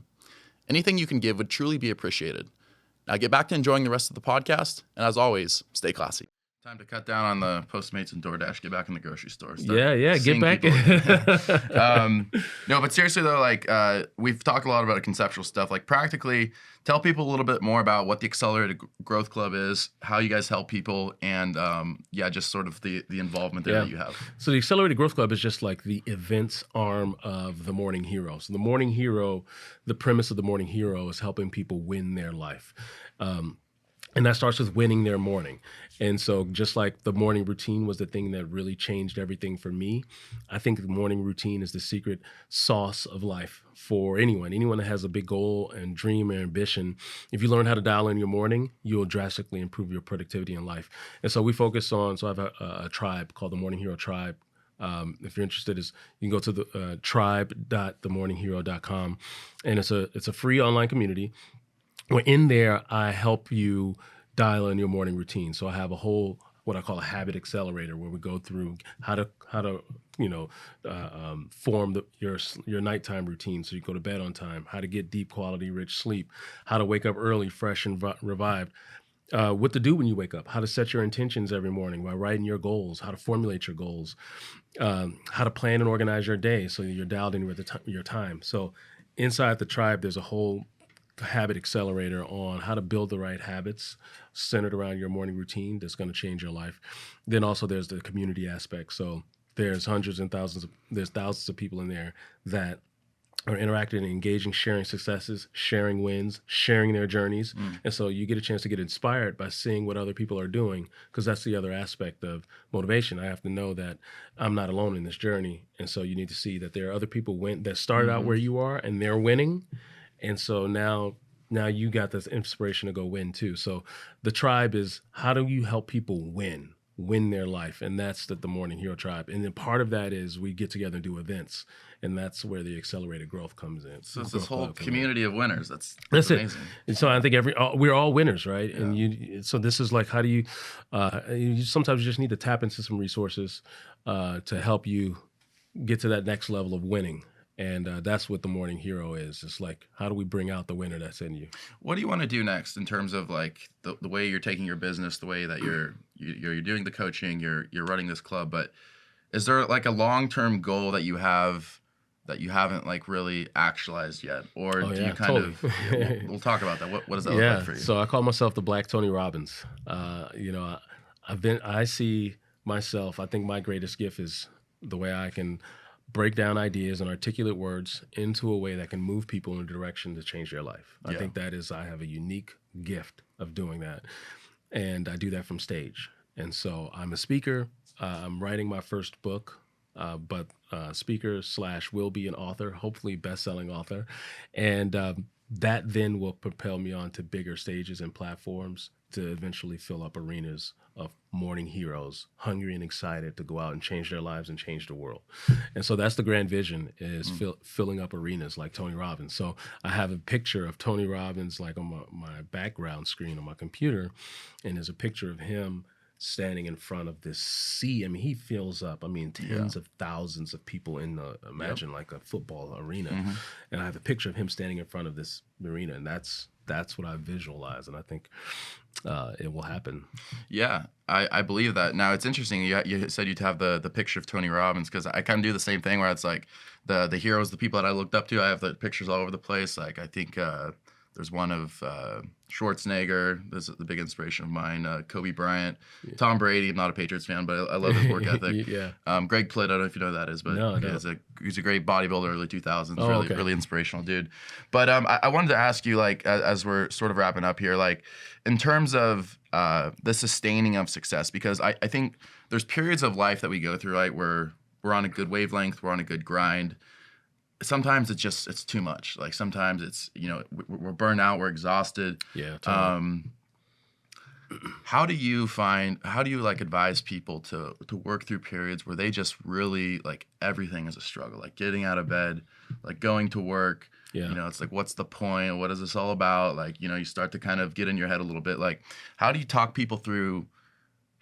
Anything you can give would truly be appreciated. Now get back to enjoying the rest of the podcast, and as always, stay classy. Time to cut down on the Postmates and DoorDash. Get back in the grocery store. Get back. No, but seriously though, like we've talked a lot about conceptual stuff. Like practically, tell people a little bit more about what the Accelerated Growth Club is, how you guys help people, and just sort of the involvement there that you have. So the Accelerated Growth Club is just like the events arm of the Morning Hero. So the Morning Hero, the premise of the Morning Hero is helping people win their life. And that starts with winning their morning. And so just like the morning routine was the thing that really changed everything for me, I think the morning routine is the secret sauce of life for anyone that has a big goal and dream and ambition. If you learn how to dial in your morning, you'll drastically improve your productivity in life. And so we focus on, so I have a tribe called the Morning Hero Tribe. If you're interested, you can go to the tribe.themorninghero.com. And it's a free online community. Well, in there, I help you dial in your morning routine. So I have a whole, what I call a habit accelerator, where we go through how to form your nighttime routine so you go to bed on time, how to get deep quality, rich sleep, how to wake up early, fresh and revived, what to do when you wake up, how to set your intentions every morning by writing your goals, how to formulate your goals, how to plan and organize your day so you're dialed in with your time. So inside the tribe, there's a whole habit accelerator on how to build the right habits centered around your morning routine that's going to change your life. Then also there's the community aspect. So there's thousands of people in there that are interacting and engaging, sharing successes, sharing wins, sharing their journeys. And so you get a chance to get inspired by seeing what other people are doing, because that's the other aspect of motivation. I have to know that I'm not alone in this journey. And so you need to see that there are other people that started out where you are and they're winning. And so now you got this inspiration to go win too. So the tribe is, how do you help people win their life? And that's the Morning Hero Tribe. And then part of that is we get together and do events. And that's where the accelerated growth comes in. So it's this whole community of winners. That's amazing. It. And so I think we're all winners, right? Yeah. And so this is like, how do you sometimes you just need to tap into some resources to help you get to that next level of winning. And that's what the Morning Hero is. It's like, how do we bring out the winner that's in you? What do you want to do next in terms of like the way you're taking your business, the way that you're doing the coaching, you're running this club? But is there like a long-term goal that you have that you haven't like really actualized yet, or do you kind of? We'll talk about that. What does that look like for you? So I call myself the Black Tony Robbins. I see myself. I think my greatest gift is the way I can break down ideas and articulate words into a way that can move people in a direction to change their life. I think I have a unique gift of doing that. And I do that from stage. And so I'm a speaker. I'm writing my first book, but speaker / will be an author, hopefully best-selling author. And that then will propel me on to bigger stages and platforms to eventually fill up arenas of morning heroes, hungry and excited to go out and change their lives and change the world. And so that's the grand vision, is filling up arenas like Tony Robbins. So I have a picture of Tony Robbins like on my background screen on my computer, and there's a picture of him standing in front of this sea. I mean, he fills up, tens of thousands of people in imagine like a football arena. And I have a picture of him standing in front of this arena, and that's what I visualize, and I think it will happen. Yeah, I believe that. Now, it's interesting. You said you'd have the picture of Tony Robbins, because I kind of do the same thing where it's like the heroes, the people that I looked up to, I have the pictures all over the place. Like I think there's one of Schwarzenegger. This is the big inspiration of mine. Kobe Bryant, Tom Brady. I'm not a Patriots fan, but I love his work ethic. Greg Plitt. I don't know if you know who that is, but no. He's a great bodybuilder, early 2000s. Really inspirational dude. But I wanted to ask you, like, as we're sort of wrapping up here, like, in terms of the sustaining of success, because I think there's periods of life that we go through, right, where we're on a good wavelength, we're on a good grind. Sometimes it's too much. Like sometimes it's, we're burned out, we're exhausted. Yeah. Totally. How do you like advise people to work through periods where they just really like everything is a struggle, like getting out of bed, like going to work. Yeah. You know, it's like, what's the point? What is this all about? Like, you know, you start to kind of get in your head a little bit. Like, how do you talk people through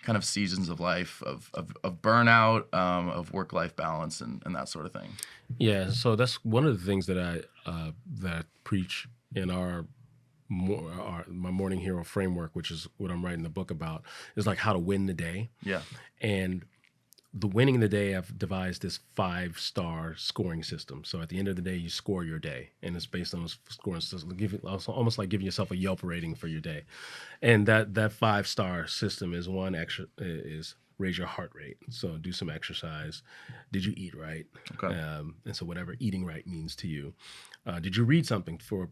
kind of seasons of life, of burnout, of work-life balance, and that sort of thing? Yeah, so that's one of the things that I preach in my Morning Hero framework, which is what I'm writing the book about, is like how to win the day. Yeah. And the winning the day, I've devised this 5-star scoring system. So at the end of the day, you score your day, and it's based on those scoring system. Almost like giving yourself a Yelp rating for your day. And that 5-star system is is raise your heart rate. So do some exercise. Did you eat right? Okay. And so whatever eating right means to you. Did you read something for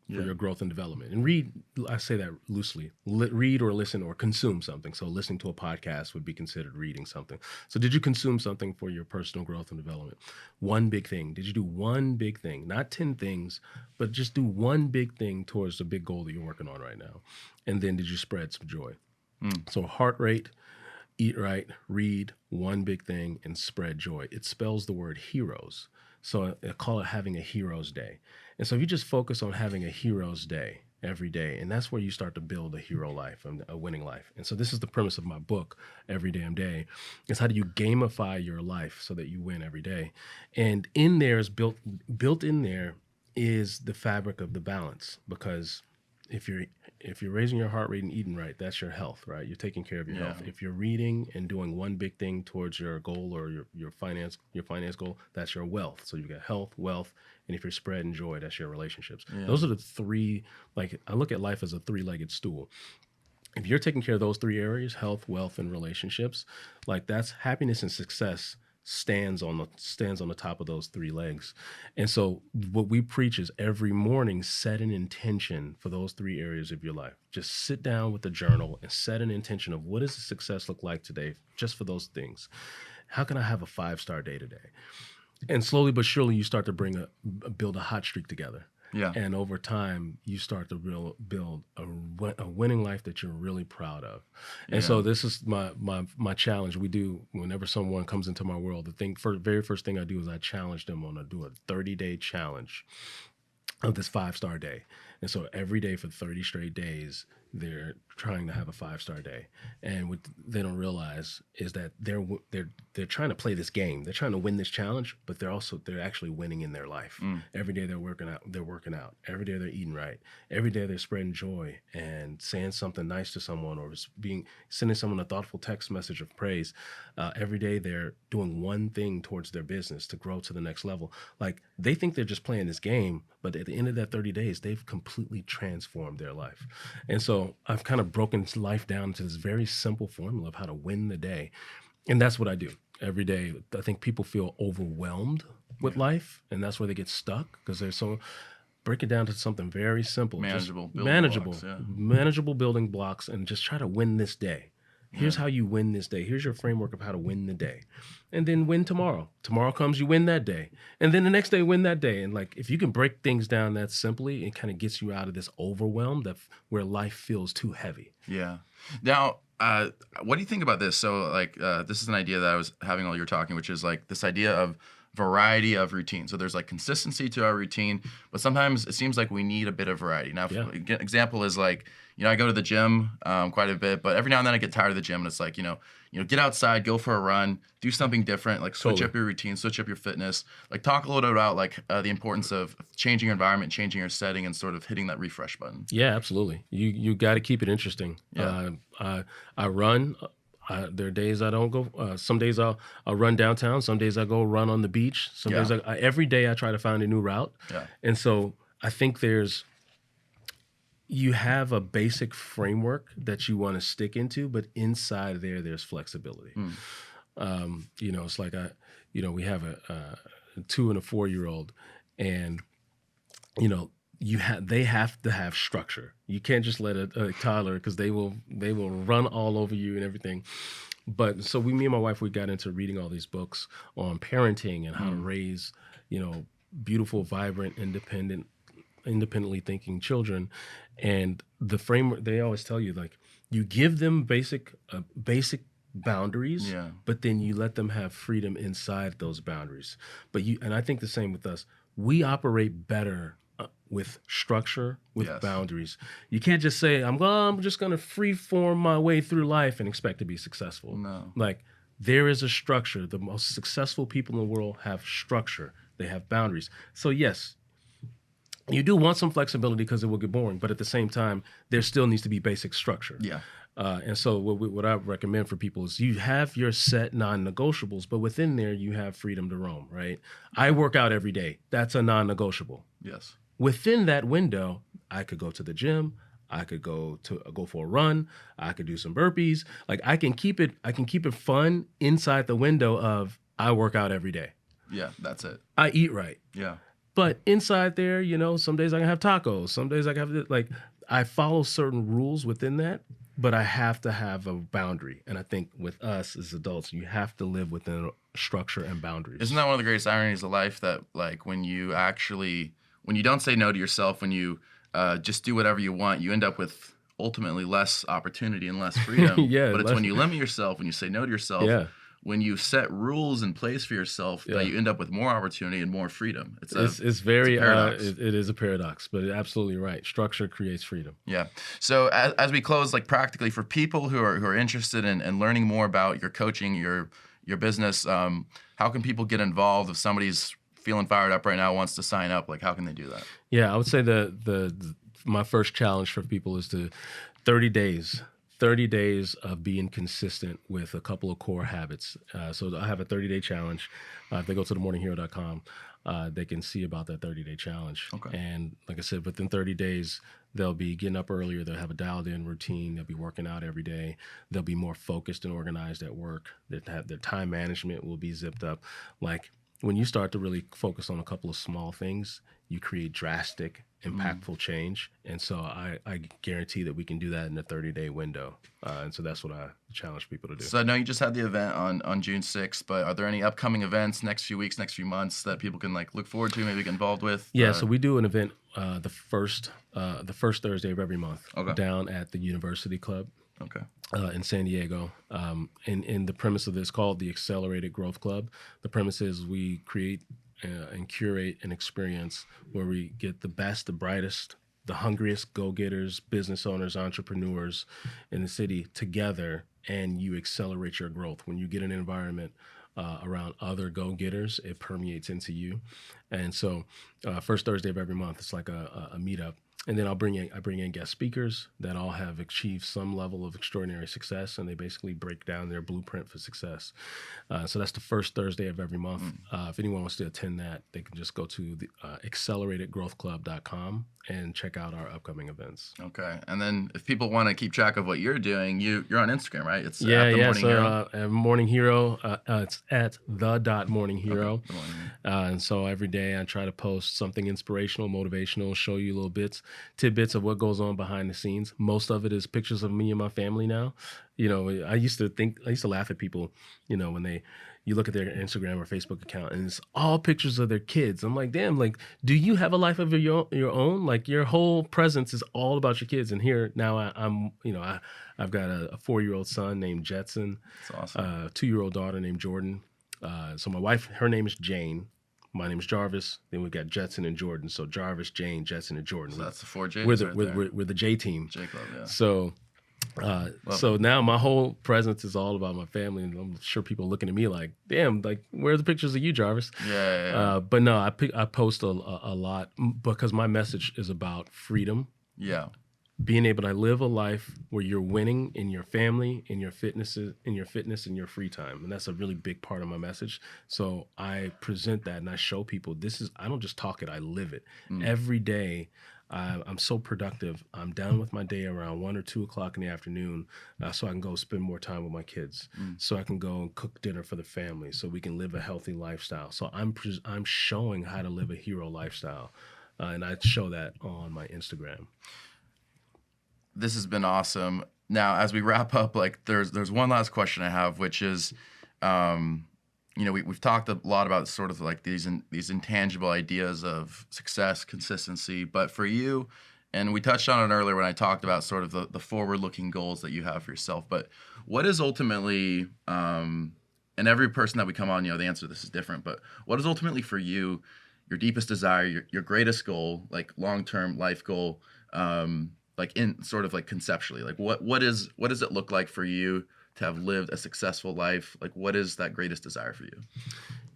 your growth and development? And read, I say that loosely. Read or listen or consume something. So listening to a podcast would be considered reading something. So did you consume something for your personal growth and development? One big thing. Did you do one big thing? Not 10 things, but just do one big thing towards the big goal that you're working on right now. And then did you spread some joy? So heart rate, eat right, read, one big thing, and spread joy. It spells the word heroes. So I call it having a hero's day. And so if you just focus on having a hero's day every day, and that's where you start to build a hero life and a winning life. And so this is the premise of my book, Every Damn Day, is how do you gamify your life so that you win every day? And in there is built in there is the fabric of the balance, because if you're raising your heart rate and eating right, that's your health, right? You're taking care of your health. If you're reading and doing one big thing towards your goal or your finance goal, that's your wealth. So you've got health, wealth, and if you're spreading joy, that's your relationships. Those are the three. Like, I look at life as a 3-legged stool. If you're taking care of those 3 areas, health, wealth, and relationships, like, that's happiness and success stands on the top of those 3 legs. And so what we preach is every morning, set an intention for those 3 areas of your life. Just sit down with a journal and set an intention of, what does the success look like today, just for those things. How can I have a 5-star day today? And slowly but surely, you start to build a hot streak together. Yeah. And over time, you start to build a winning life that you're really proud of. And so this is my challenge. We do, whenever someone comes into my world, very first thing I do is I challenge them on do a 30-day challenge of this 5-star day. And so every day for 30 straight days, they're trying to have a 5-star day. And what they don't realize is that they're trying to play this game. They're trying to win this challenge, but they're actually winning in their life. Every day they're working out. Every day they're eating right. Every day they're spreading joy and saying something nice to someone, or sending someone a thoughtful text message of praise. Every day they're doing one thing towards their business to grow to the next level. Like, they think they're just playing this game, but at the end of that 30 days, they've completely transformed their life. And so I've kind of broken life down to this very simple formula of how to win the day. And that's what I do every day. I think people feel overwhelmed with life, and that's where they get stuck, because they're so. Break it down to something very simple. Manageable building blocks, and just try to win this day. Here's how you win this day. Here's your framework of how to win the day. And then win tomorrow. Tomorrow comes, you win that day. And then the next day, win that day. And like, if you can break things down that simply, it kind of gets you out of this overwhelm where life feels too heavy. Yeah. Now, what do you think about this? So, like, this is an idea that I was having while you were talking, which is like this idea of variety of routine. So there's like consistency to our routine, but sometimes it seems like we need a bit of variety. Now, example is like, I go to the gym quite a bit, but every now and then I get tired of the gym, and it's like, get outside, go for a run, do something different, like switch up your routine, switch up your fitness. Like, talk a little bit about like the importance of changing your environment, changing your setting, and sort of hitting that refresh button. Yeah, absolutely. You got to keep it interesting. Yeah. I run. There are days I don't go. Some days I'll run downtown. Some days I go run on the beach. Some days every day I try to find a new route. Yeah. And so I think you have a basic framework that you want to stick into, but inside there's flexibility. It's like we have a 2 and a 4-year-old, and they have to have structure. You can't just let a toddler, because they will run all over you and everything. But so me and my wife, we got into reading all these books on parenting and how to raise, beautiful, vibrant, independently thinking children. And the framework, they always tell you, like, you give them basic boundaries, but then you let them have freedom inside those boundaries. And I think the same with us. we operate better with structure, with Yes. boundaries. You can't just say, I'm just going to free form my way through life and expect to be successful. No. Like, there is a structure. The most successful people in the world have structure. They have boundaries. So yes, you do want some flexibility because it will get boring, but at the same time, there still needs to be basic structure. Yeah. And so what I recommend for people is you have your set non-negotiables, but within there, you have freedom to roam, right? I work out every day. That's a non-negotiable. Yes. Within that window, I could go to the gym. I could go for a run. I could do some burpees. Like I can keep it fun inside the window of I work out every day. Yeah, that's it. I eat right. Yeah. But inside there, some days I can have tacos. Some days I can have I follow certain rules within that, but I have to have a boundary. And I think with us as adults, you have to live within structure and boundaries. Isn't that one of the greatest ironies of life that like when you don't say no to yourself, when you just do whatever you want, you end up with ultimately less opportunity and less freedom. Yeah, but it's when you limit yourself, when you say no to yourself, Yeah. when you set rules in place for yourself, that you end up with more opportunity and more freedom. It's very a paradox. it is a paradox, but you're absolutely right. Structure creates freedom. Yeah. So as we close, like practically for people who are interested in learning more about your coaching, your business, how can people get involved if somebody's feeling fired up right now, wants to sign up? Like, how can they do that? Yeah, I would say my first challenge for people is 30 days of being consistent with a couple of core habits. So I have a 30-day challenge. If they go to themorninghero.com, they can see about that 30-day challenge. Okay. And like I said, within 30 days, they'll be getting up earlier. They'll have a dialed-in routine. They'll be working out every day. They'll be more focused and organized at work. Their time management will be zipped up. Like, when you start to really focus on a couple of small things, you create drastic, impactful change. And so I guarantee that we can do that in a 30-day window. And so that's what I challenge people to do. So I know you just had the event on June 6th, but are there any upcoming events next few weeks, next few months that people can like look forward to, maybe get involved with? Yeah, so we do an event the first Thursday of every month Okay. down at the University Club. Okay. In San Diego. And the premise of this called the Accelerated Growth Club. The premise is we create and curate an experience where we get the best, the brightest, the hungriest go-getters, business owners, entrepreneurs in the city together, and you accelerate your growth. When you get an environment around other go-getters, it permeates into you. And so first Thursday of every month, it's like a meetup. And then I bring in guest speakers that all have achieved some level of extraordinary success, and they basically break down their blueprint for success. So that's the first Thursday of every month. If anyone wants to attend that, they can just go to the acceleratedgrowthclub.com and check out our upcoming events. Okay. And then if people want to keep track of what you're doing, you're on Instagram, right? It's Yeah. Morning Hero. Morning Hero. It's at the.morninghero. Okay. The Morning Hero. And so every day I try to post something inspirational, motivational, show you little tidbits of what goes on behind the scenes. Most of it is pictures of me and my family now. I used to laugh at people, when you look at their Instagram or Facebook account and it's all pictures of their kids. I'm like, damn, like, do you have a life of your own? Like, your whole presence is all about your kids. And here now I've got a 4-year-old son named Jetson. That's awesome. A 2-year-old daughter named Jordan. So my wife, her name is Jane. My name is Jarvis. Then we got Jetson and Jordan. So Jarvis, Jane, Jetson, and Jordan. So that's the 4 J's. We're the J team. J Club, yeah. So now my whole presence is all about my family, and I'm sure people looking at me like, damn, like, where are the pictures of you, Jarvis? Yeah. But no, I post a lot because my message is about freedom. Yeah. Being able to live a life where you're winning in your family, in your fitness, in your free time. And that's a really big part of my message. So I present that and I show people I don't just talk it, I live it. Every day. I'm so productive. I'm done with my day around 1 or 2 o'clock in the afternoon, so I can go spend more time with my kids. So I can go and cook dinner for the family, so we can live a healthy lifestyle. So I'm showing how to live a hero lifestyle, and I show that on my Instagram. This has been awesome. Now, as we wrap up, like, there's one last question I have, which is, we've talked a lot about sort of like these intangible ideas of success, consistency, but for you, and we touched on it earlier when I talked about sort of the forward-looking goals that you have for yourself, but what is ultimately, and every person that we come on, the answer to this is different, but what is ultimately for you your deepest desire, your greatest goal, like long-term life goal, like in sort of like conceptually, like what does it look like for you to have lived a successful life? Like, what is that greatest desire for you?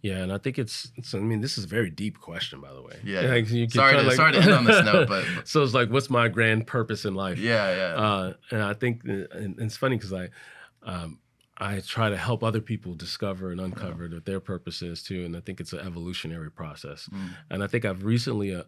Yeah, and I think I mean, this is a very deep question, by the way. Yeah. Like, you can Sorry to end on this note, but so it's like, what's my grand purpose in life? yeah. And I think, and it's funny because I try to help other people discover and uncover what their purpose is too, and I think it's an evolutionary process. And I think I've recently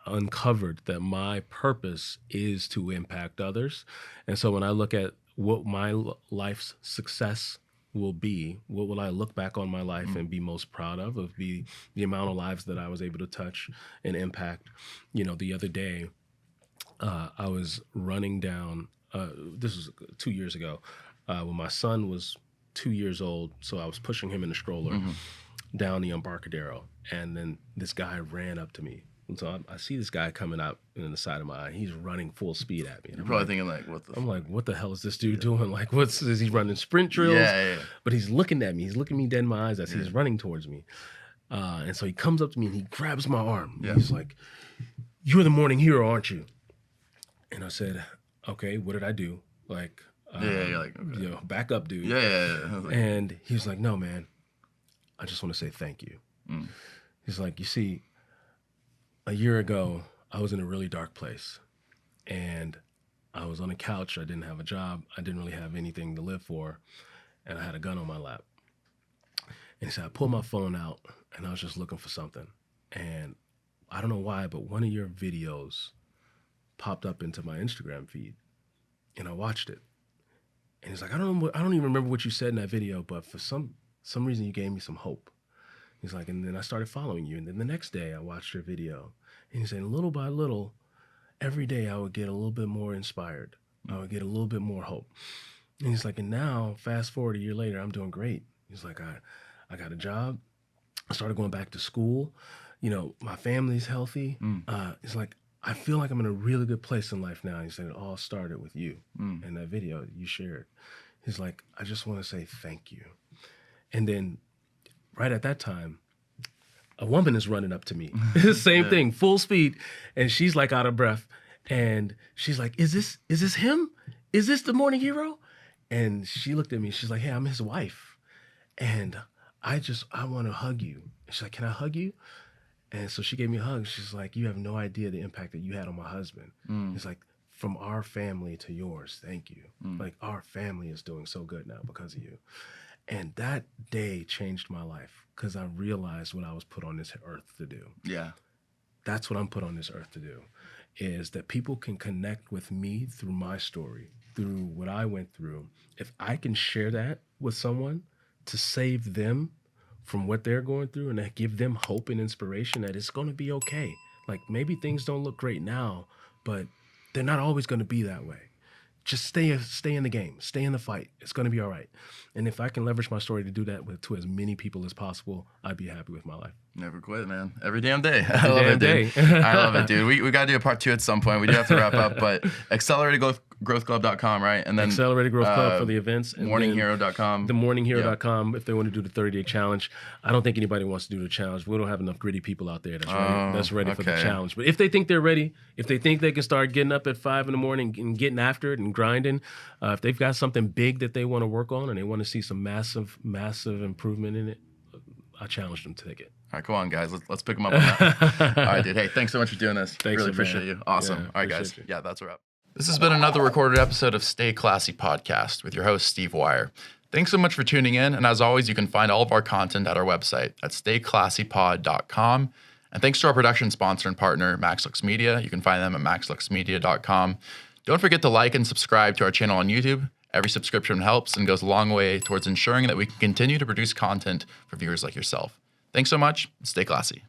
uncovered that my purpose is to impact others. And so when I look at what my life's success will be, what will I look back on my life and be most proud of be the amount of lives that I was able to touch and impact. The other day, I was running down, this was 2 years ago, when my son was 2 years old. So I was pushing him in a stroller down the Embarcadero, and then this guy ran up to me. And so I see this guy coming out in the side of my eye. He's running full speed at me. And You're probably thinking like, what the hell is this dude doing? Like, is he running sprint drills? Yeah. But he's looking at me. He's looking me dead in my eyes as he's running towards me. And so he comes up to me and he grabs my arm. Yeah. He's like, "You're the morning hero, aren't you?" And I said, "Okay, what did I do?" Like, you're like, okay. Back up, dude. Yeah. And he was like, "No, man, I just want to say thank you." He's like, "You see, a year ago, I was in a really dark place, and I was on a couch. I didn't have a job. I didn't really have anything to live for, and I had a gun on my lap." And he said, "I pulled my phone out, and I was just looking for something. And I don't know why, but one of your videos popped up into my Instagram feed, and I watched it. And he's like, I don't even remember what you said in that video, but for some reason you gave me some hope." He's like, "And then I started following you. And then the next day I watched your video." And he said, "Little by little, every day I would get a little bit more inspired. I would get a little bit more hope." And he's like, "And now, fast forward a year later, I'm doing great." He's like, I got a job. I started going back to school. My family's healthy. He's like, "I feel like I'm in a really good place in life now." He said, "It all started with you and that video you shared." He's like, "I just want to say thank you." And then right at that time, a woman is running up to me. Same thing, full speed. And she's like out of breath. And she's like, is this him? Is this the morning hero? And she looked at me. She's like, "Hey, I'm his wife. And I want to hug you." And she's like, "Can I hug you?" And so she gave me a hug. She's like, "You have no idea the impact that you had on my husband." It's like, "From our family to yours, thank you. Like, our family is doing so good now because of you." And that day changed my life because I realized what I was put on this earth to do. Yeah. That's what I'm put on this earth to do, is that people can connect with me through my story, through what I went through. If I can share that with someone to save them from what they're going through and that give them hope and inspiration that it's going to be okay. Like, maybe things don't look great now, but they're not always going to be that way. Just stay in the game, stay in the fight. It's going to be all right. And if I can leverage my story to do that to as many people as possible, I'd be happy with my life. Never quit, man. Every damn day. I love it, dude. I love it, dude. We got to do a part 2 at some point. We do have to wrap up, but acceleratedgrowthclub.com, right? And then Accelerated Growth Club for the events. And morninghero.com. Themorninghero.com if they want to do the 30-day challenge. I don't think anybody wants to do the challenge. We don't have enough gritty people out there that's ready for the challenge. But if they think they're ready, if they think they can start getting up at 5 a.m. and getting after it and grinding, if they've got something big that they want to work on and they want to see some massive improvement in it, I challenge them to take it. All right, come on, guys. Let's pick them up on that. All right, dude. Hey, thanks so much for doing this. Thanks, really man. appreciate you. Awesome. Yeah, all right, guys. appreciate you. Yeah, that's a wrap. This has been another recorded episode of Stay Classy Podcast with your host, Steve Wire. Thanks so much for tuning in. And as always, you can find all of our content at our website at stayclassypod.com. And thanks to our production sponsor and partner, MaxLux Media. You can find them at maxluxmedia.com. Don't forget to like and subscribe to our channel on YouTube. Every subscription helps and goes a long way towards ensuring that we can continue to produce content for viewers like yourself. Thanks so much. Stay classy.